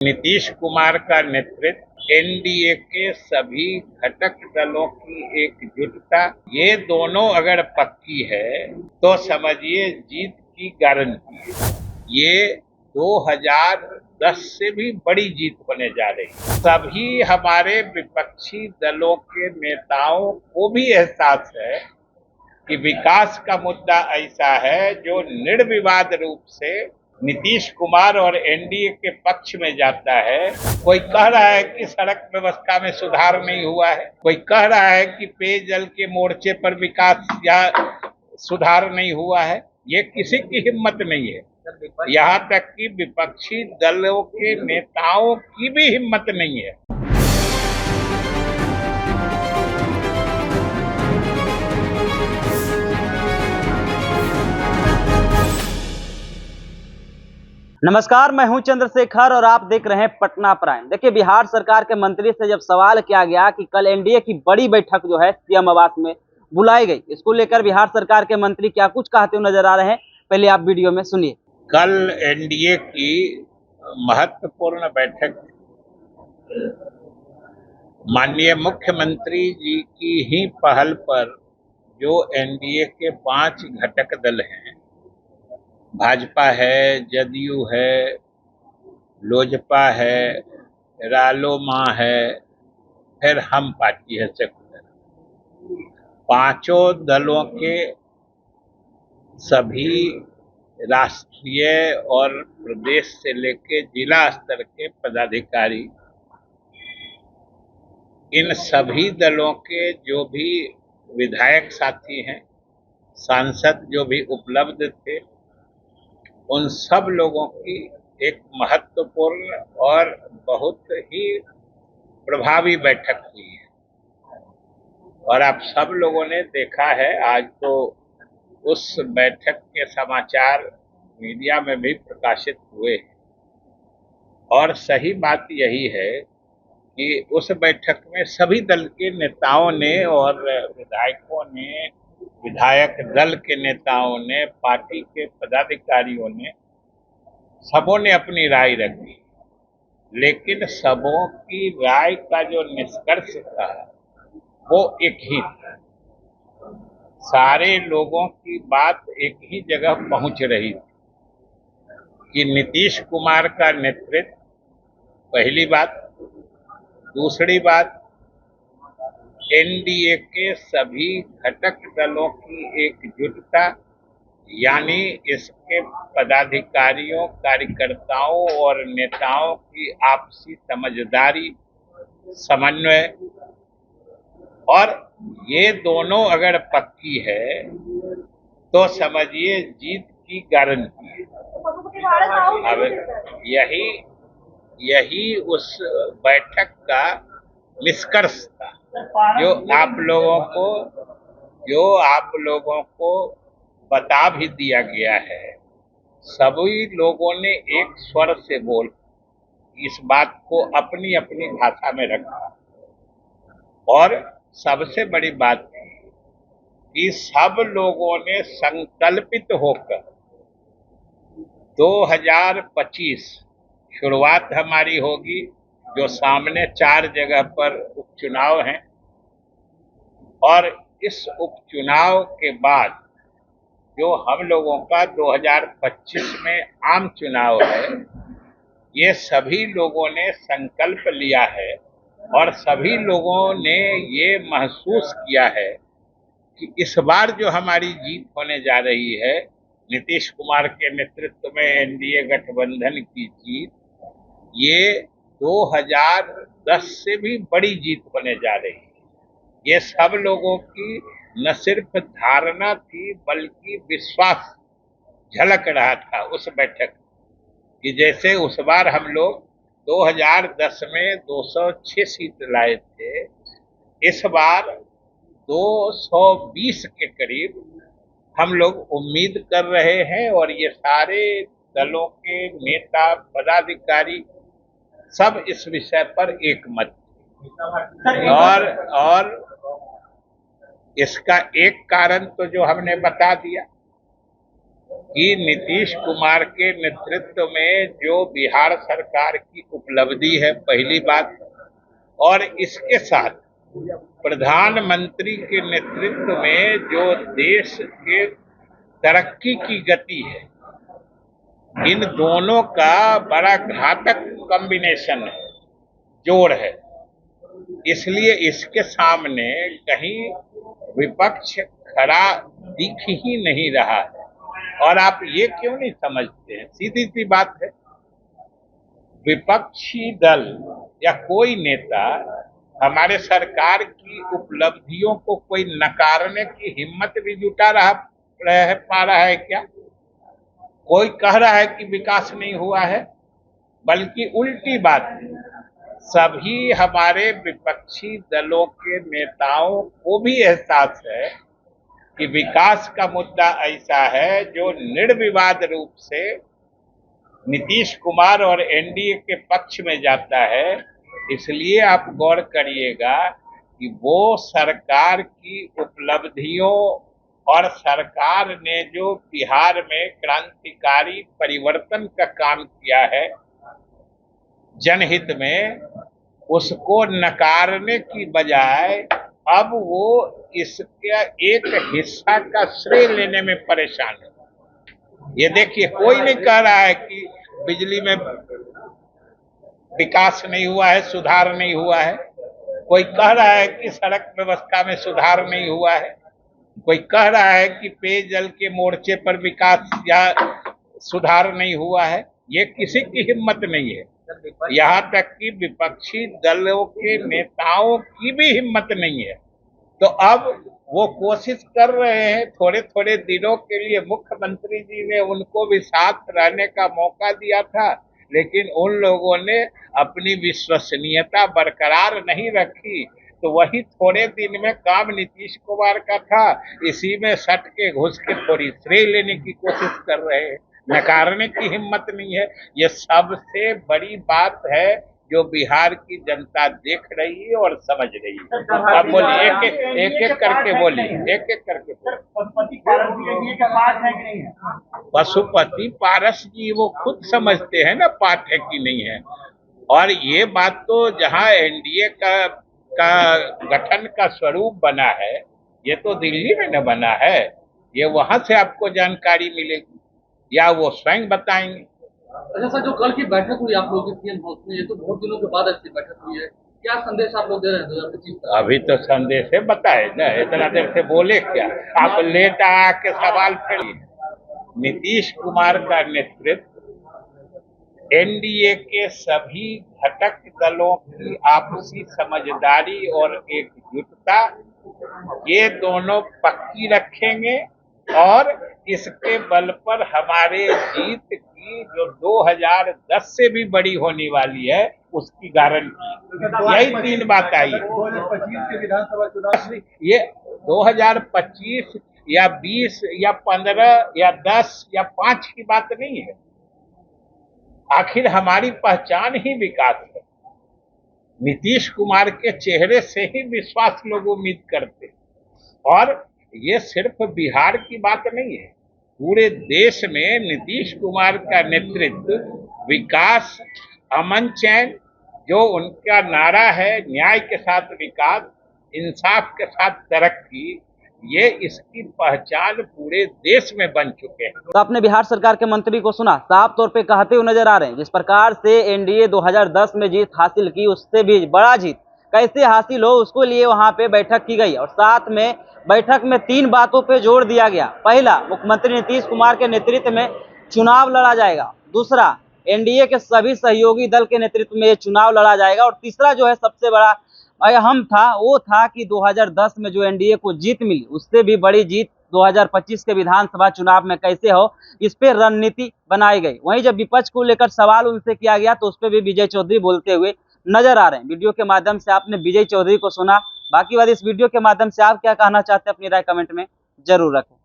नीतीश कुमार का नेतृत्व, एनडीए के सभी घटक दलों की एकजुटता, ये दोनों अगर पक्की है तो समझिए जीत की गारंटी है। ये 2010 से भी बड़ी जीत होने जा रही है। सभी हमारे विपक्षी दलों के नेताओं को भी एहसास है कि विकास का मुद्दा ऐसा है जो निर्विवाद रूप से नीतीश कुमार और एनडीए के पक्ष में जाता है। कोई कह रहा है कि सड़क व्यवस्था में सुधार नहीं हुआ है, कोई कह रहा है कि पेयजल के मोर्चे पर विकास या सुधार नहीं हुआ है। ये किसी की हिम्मत नहीं है। यहाँ तक कि विपक्षी दलों के नेताओं की भी हिम्मत नहीं है। नमस्कार, मैं हूं चंद्रशेखर और आप देख रहे हैं पटना प्राइम। देखिए, बिहार सरकार के मंत्री से जब सवाल किया गया कि कल एनडीए की बड़ी बैठक जो है सीएम आवास में बुलाई गई, इसको लेकर बिहार सरकार के मंत्री क्या कुछ कहते हुए नजर आ रहे हैं, पहले आप वीडियो में सुनिए। कल एनडीए की महत्वपूर्ण बैठक माननीय मुख्यमंत्री जी की ही पहल पर जो एनडीए के 5 घटक दल हैं, भाजपा है, जदयू है, लोजपा है, रालोमा है, फिर हम पार्टी है सेकुलर, पांचों दलों के सभी राष्ट्रीय और प्रदेश से लेके जिला स्तर के पदाधिकारी, इन सभी दलों के जो भी विधायक साथी हैं, सांसद जो भी उपलब्ध थे, उन सब लोगों की एक महत्वपूर्ण और बहुत ही प्रभावी बैठक हुई है। और आप सब लोगों ने देखा है, आज तो उस बैठक के समाचार मीडिया में भी प्रकाशित हुए हैं। और सही बात यही है कि उस बैठक में सभी दल के नेताओं ने और विधायकों ने, विधायक दल के नेताओं ने, पार्टी के पदाधिकारियों ने, सबों ने अपनी राय रखी। लेकिन सबों की राय का जो निष्कर्ष था वो एक ही था। सारे लोगों की बात एक ही जगह पहुंच रही थी कि नीतीश कुमार का नेतृत्व, पहली बात। दूसरी बात, एनडीए के सभी घटक दलों की एकजुटता, यानी इसके पदाधिकारियों, कार्यकर्ताओं और नेताओं की आपसी समझदारी, समन्वय, और ये दोनों अगर पक्की है तो समझिए जीत की गारंटी है। अब यही उस बैठक का निष्कर्ष था जो आप लोगों को बता भी दिया गया है। सभी लोगों ने एक स्वर से बोल इस बात को अपनी अपनी भाषा में रखा। और सबसे बड़ी बात थी कि सब लोगों ने संकल्पित होकर 2025 शुरुआत हमारी होगी, जो सामने 4 जगह पर उपचुनाव हैं, और इस उपचुनाव के बाद जो हम लोगों का 2025 में आम चुनाव है, ये सभी लोगों ने संकल्प लिया है और सभी लोगों ने ये महसूस किया है कि इस बार जो हमारी जीत होने जा रही है, नीतीश कुमार के नेतृत्व में एनडीए गठबंधन की जीत, ये 2010 से भी बड़ी जीत होने जा रही है। ये सब लोगों की न सिर्फ धारणा थी बल्कि विश्वास झलक रहा था उस बैठक कि जैसे उस बार हम लोग 2010 में 206 सीट लाए थे, इस बार 220 के करीब हम लोग उम्मीद कर रहे हैं। और ये सारे दलों के नेता, पदाधिकारी सब इस विषय पर एकमत थे। और इसका एक कारण तो जो हमने बता दिया कि नीतीश कुमार के नेतृत्व में जो बिहार सरकार की उपलब्धि है, पहली बात, और इसके साथ प्रधानमंत्री के नेतृत्व में जो देश के तरक्की की गति है, इन दोनों का बड़ा घातक कॉम्बिनेशन है, जोड़ है। इसलिए इसके सामने कहीं विपक्ष खड़ा दिख ही नहीं रहा है। और आप ये क्यों नहीं समझते हैं? सीधी सी बात है, विपक्षी दल या कोई नेता हमारे सरकार की उपलब्धियों को कोई नकारने की हिम्मत भी जुटा पा रहा है क्या? कोई कह रहा है कि विकास नहीं हुआ है, बल्कि उल्टी बात है, सभी हमारे विपक्षी दलों के नेताओं को भी एहसास है कि विकास का मुद्दा ऐसा है जो निर्विवाद रूप से नीतीश कुमार और एनडीए के पक्ष में जाता है। इसलिए आप गौर करिएगा कि वो सरकार की उपलब्धियों और सरकार ने जो बिहार में क्रांतिकारी परिवर्तन का काम किया है जनहित में, उसको नकारने की बजाय अब वो इसका एक हिस्सा का श्रेय लेने में परेशान है। ये देखिए, कोई नहीं कह रहा है कि बिजली में विकास नहीं हुआ है, सुधार नहीं हुआ है। कोई कह रहा है कि सड़क व्यवस्था में सुधार नहीं हुआ है। कोई कह रहा है कि पेयजल के मोर्चे पर विकास या सुधार नहीं हुआ है। ये किसी की हिम्मत नहीं है। यहाँ तक कि विपक्षी दलों के नेताओं की भी हिम्मत नहीं है। तो अब वो कोशिश कर रहे हैं, थोड़े थोड़े दिनों के लिए मुख्यमंत्री जी ने उनको भी साथ रहने का मौका दिया था, लेकिन उन लोगों ने अपनी विश्वसनीयता बरकरार नहीं रखी। तो वही थोड़े दिन में काम नीतीश कुमार का था, इसी में सट के घुस के थोड़ी श्रेय लेने की कोशिश कर रहे हैं, नकारने की हिम्मत नहीं है। ये सबसे बड़ी बात है जो बिहार की जनता देख रही है और समझ रही है। अब बोलिए, एक एक करके बोलिए, एक एक करके पशुपति पारस जी वो खुद समझते हैं ना पाठ है कि नहीं है। और ये बात तो जहां एनडीए का गठन का स्वरूप बना है, ये तो दिल्ली में न बना है। ये वहां से आपको जानकारी मिलेगी या वो स्वयं बताएंगे। अच्छा सर, जो कल की बैठक हुई आप लोगों की सीएम हाउस में, ये तो बहुत दिनों के बाद ऐसी बैठक हुई है, क्या संदेश आप लोग दे रहे हैं 2025 का? अभी तो संदेश है, बताए ना, इतना देर से बोले क्या? आप लेट आके सवाल फेरिए। नीतीश कुमार का नेतृत्व एनडीए के सभी घटक दलों की आपसी समझदारी और एकजुटता, ये दोनों पक्की रखेंगे और इसके बल पर हमारे जीत की जो 2010 से भी बड़ी होने वाली है उसकी गारंटी। यही तीन बात आई। 2025 के विधानसभा चुनाव, ये 2025 या 20 या 15 या 10 या 5 की बात नहीं है। आखिर हमारी पहचान ही विकास है। नीतीश कुमार के चेहरे से ही विश्वास लोग उम्मीद करते हैं। और ये सिर्फ बिहार की बात नहीं है, पूरे देश में नीतीश कुमार का नेतृत्व, विकास, अमन चैन, जो उनका नारा है, न्याय के साथ विकास, इंसाफ के साथ तरक्की, ये इसकी पहचान पूरे देश में बन चुके हैं। तो आपने बिहार सरकार के मंत्री को सुना, साफ तौर पे कहते हुए नजर आ रहे हैं जिस प्रकार से एनडीए 2010 में जीत हासिल की, उससे भी बड़ा जीत कैसे हासिल हो उसको लिए वहां पे बैठक की गई। और साथ में बैठक में 3 बातों पे जोर दिया गया। पहला, मुख्यमंत्री नीतीश कुमार के नेतृत्व में चुनाव लड़ा जाएगा। दूसरा, एनडीए के सभी सहयोगी दल के नेतृत्व में ये चुनाव लड़ा जाएगा। और तीसरा जो है सबसे बड़ा अहम था, वो था कि 2010 में जो एनडीए को जीत मिली, उससे भी बड़ी जीत 2025 के विधानसभा चुनाव में कैसे हो, इस पे रणनीति बनाई गई। वहीं जब विपक्ष को लेकर सवाल उनसे किया गया तो उस पर भी विजय चौधरी बोलते हुए नजर आ रहे हैं। वीडियो के माध्यम से आपने विजय चौधरी को सुना। बाकी बात इस वीडियो के माध्यम से आप क्या कहना चाहते हैं, अपनी राय कमेंट में जरूर रखें।